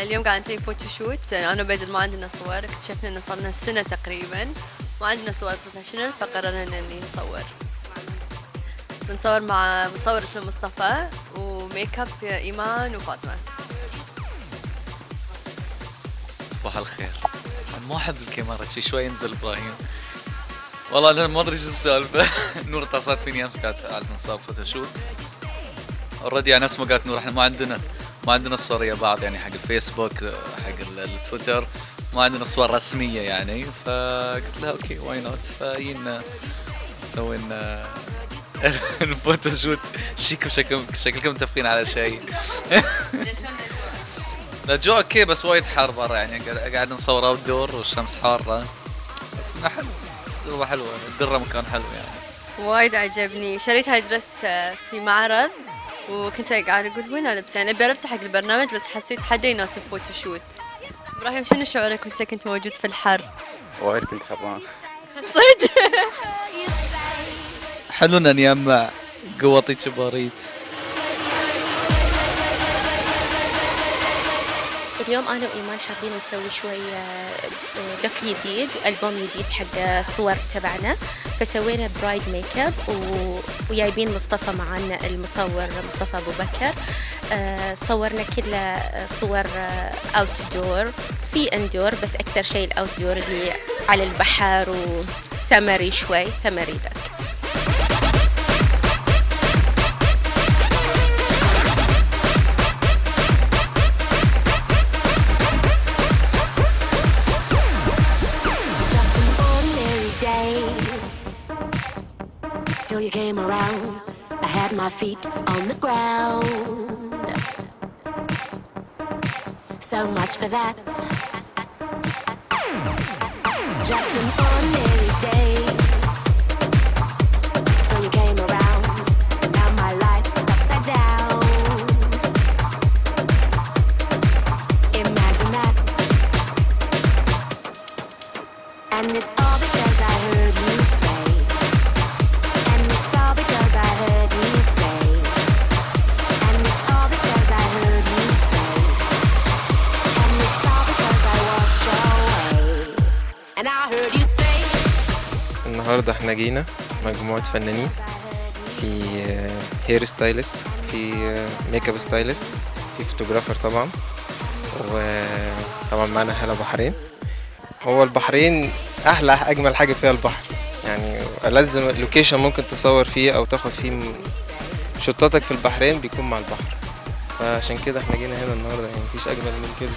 اليوم قاعد نسوي فوتوشوت. انا وبدر ما عندنا صور، اكتشفنا انه صار لنا سنه تقريبا ما عندنا صور بروفيشنال، فقررنا اني بنصور مع مصور اسمه مصطفى، وميك اب ايمان وفاطمه. صباح الخير. انا ما احب الكاميرا شوي ينزل ابراهيم. والله انا ما ادري شو السالفه. نور اتصلت فيني امس قالت تعال نصور فوتوشوت. اوريدي يعني نفس ما قالت نور احنا ما عندنا الصور ويا بعض، يعني حق الفيسبوك حق التويتر ما عندنا صور رسميه يعني، فقلت لها اوكي واي نوت، فجينا سوينا الفوتوشوت. شكلكم متفقين على شيء. لا جو اوكي، بس وايد حار برا يعني، قاعد نصور اوت دور والشمس حاره، بس انه حلو، تجربه حلوه، الدره مكان حلو يعني. وايد عجبني، شريت هاي درس في معرض وكنت قاعد اقول وين البسه، يعني ابي البسه حق البرنامج بس حسيت حدا يناسب فوتوشوت. ابراهيم شنو شعورك وانت كنت موجود في الحر؟ وايد كنت حران. صدق. حلو ان نجمع قوطي كباريت. اليوم أنا وإيمان حابين نسوي شوية لوك جديد، ألبوم جديد حق الصور تبعنا، فسوينا برايد ميك اب وجايبين مصطفى معنا، المصور مصطفى أبو بكر. صورنا كله صور اوت دور، في اندور بس أكثر شيء الاوت دور اللي على البحر وسمري شوي، سمري لك. Till you came around, I had my feet on the ground. So much for that. Just an ordinary day. Till you came around, and now my life's upside down. Imagine that. And it's all because I heard you say. النهارده احنا جينا مجموعة فنانين، في هير ستايلست، في ميك اب ستايلست، في فوتوغرافر طبعا، وطبعا معانا هلا بحرين. هو البحرين احلى اجمل حاجة فيها البحر، يعني ألزم لوكيشن ممكن تصور فيه او تاخد فيه شطاتك في البحرين بيكون مع البحر، فعشان كده احنا جينا هنا النهارده، يعني مفيش اجمل من كده.